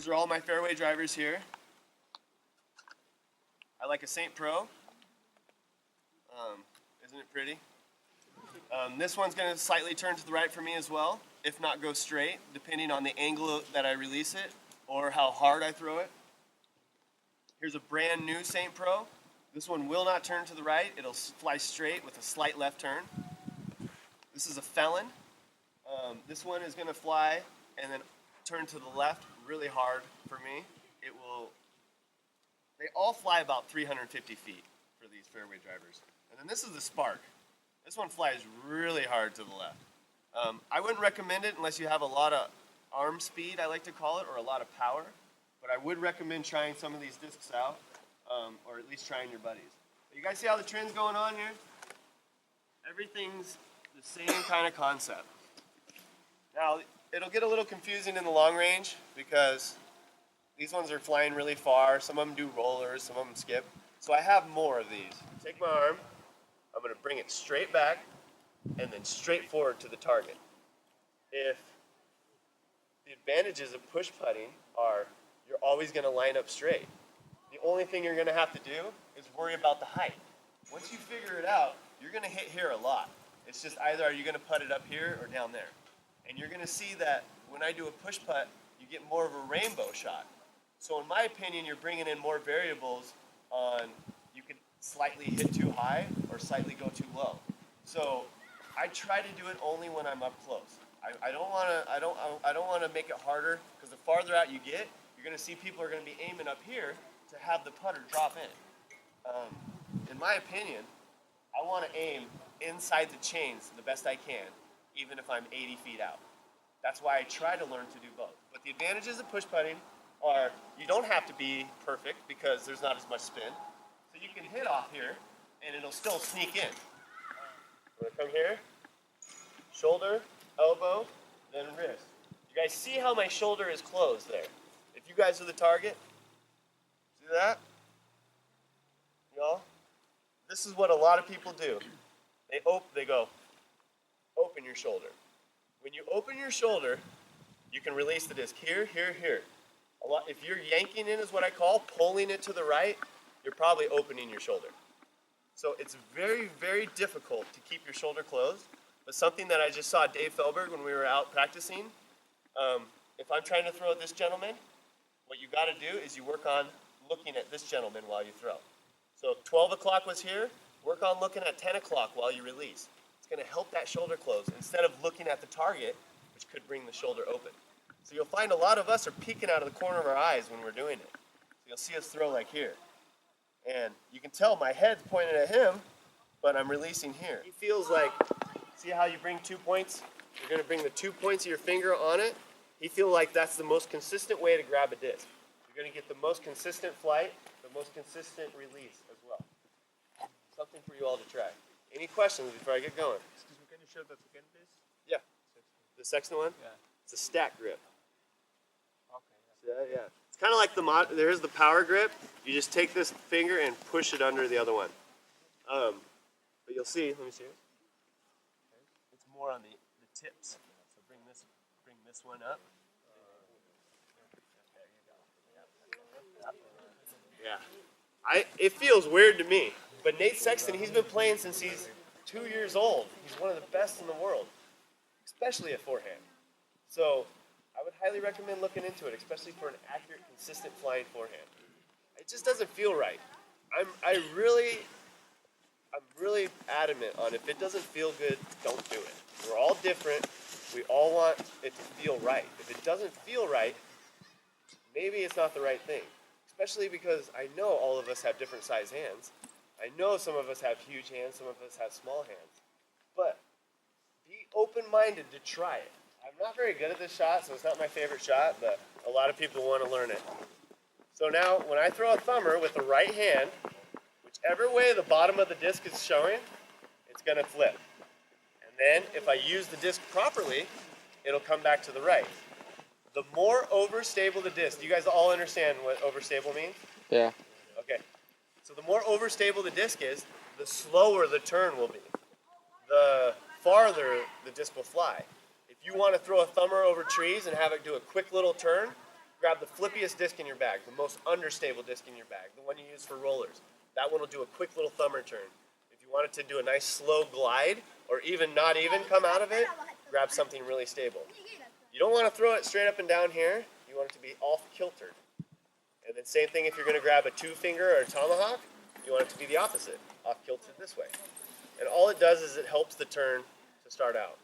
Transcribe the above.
These are all my fairway drivers here. I like a St. Pro. Isn't it pretty? This one's going to slightly turn to the right for me as well, if not go straight, depending on the angle that I release it or how hard I throw it. Here's a brand new St. Pro. This one will not turn to the right. It'll fly straight with a slight left turn. This is a Felon. This one is going to fly and then turn to the left really hard for me. They all fly about 350 feet for these fairway drivers. And then this is the Spark. This one flies really hard to the left. I wouldn't recommend it unless you have a lot of arm speed, I like to call it, or a lot of power. But I would recommend trying some of these discs out, or at least trying your buddies. But you guys see how the trend's going on here? Everything's the same kind of concept. Now, it'll get a little confusing in the long range because these ones are flying really far. Some of them do rollers, some of them skip. So I have more of these. Take my arm, I'm going to bring it straight back and then straight forward to the target. If the advantages of push putting are you're always going to line up straight. The only thing you're going to have to do is worry about the height. Once you figure it out, you're going to hit here a lot. It's just either are you going to putt it up here or down there. And you're going to see that when I do a push putt, you get more of a rainbow shot. So in my opinion, you're bringing in more variables on you can slightly hit too high or slightly go too low. So I try to do it only when I'm up close. I don't want to make it harder because the farther out you get, you're going to see people are going to be aiming up here to have the putter drop in. In my opinion, I want to aim inside the chains the best I can, even if I'm 80 feet out. That's why I try to learn to do both. But the advantages of push putting are you don't have to be perfect because there's not as much spin. So you can hit off here and it'll still sneak in. I'm gonna come here, shoulder, elbow, then wrist. You guys see how my shoulder is closed there? If you guys are the target, see that? Y'all? This is what a lot of people do. They go, open your shoulder. When you open your shoulder, you can release the disc here, here, here. If you're yanking in is what I call, pulling it to the right, you're probably opening your shoulder. So it's very, very difficult to keep your shoulder closed. But something that I just saw Dave Felberg when we were out practicing, if I'm trying to throw at this gentleman, what you got to do is you work on looking at this gentleman while you throw. So 12 o'clock was here, work on looking at 10 o'clock while you release. It's going to help that shoulder close instead of looking at the target, which could bring the shoulder open. So you'll find a lot of us are peeking out of the corner of our eyes when we're doing it. So you'll see us throw like here. And you can tell my head's pointed at him, but I'm releasing here. He feels like, see how you bring 2 points? You're going to bring the 2 points of your finger on it. He feels like that's the most consistent way to grab a disc. You're going to get the most consistent flight, the most consistent release as well. Something for you all to try. Any questions before I get going? Excuse me, can you show the second disc? Yeah. The second one? Yeah. It's a stack grip. Okay. Yeah, yeah. It's kind of like there's the power grip. You just take this finger and push it under the other one. But you'll see, let me see it. It's more on the tips. So bring this one up. Yeah. It feels weird to me. But Nate Sexton, he's been playing since he's 2 years old. He's one of the best in the world, especially at forehand. So I would highly recommend looking into it, especially for an accurate, consistent flying forehand. It just doesn't feel right. I'm really adamant on if it doesn't feel good, don't do it. We're all different. We all want it to feel right. If it doesn't feel right, maybe it's not the right thing. Especially because I know all of us have different size hands. I know some of us have huge hands, some of us have small hands. But be open-minded to try it. I'm not very good at this shot, so it's not my favorite shot, but a lot of people want to learn it. So now, when I throw a thumber with the right hand, whichever way the bottom of the disc is showing, it's going to flip. And then, if I use the disc properly, it'll come back to the right. The more overstable the disc, do you guys all understand what overstable means? Yeah. Okay. So the more overstable the disc is, the slower the turn will be. The farther the disc will fly. If you want to throw a thumber over trees and have it do a quick little turn, grab the flippiest disc in your bag, the most understable disc in your bag, the one you use for rollers. That one will do a quick little thumb return. If you want it to do a nice slow glide, or even not even come out of it, grab something really stable. You don't want to throw it straight up and down here. You want it to be off-kiltered. And then same thing if you're going to grab a 2-finger or a tomahawk, you want it to be the opposite, off-kiltered this way. And all it does is it helps the turn to start out.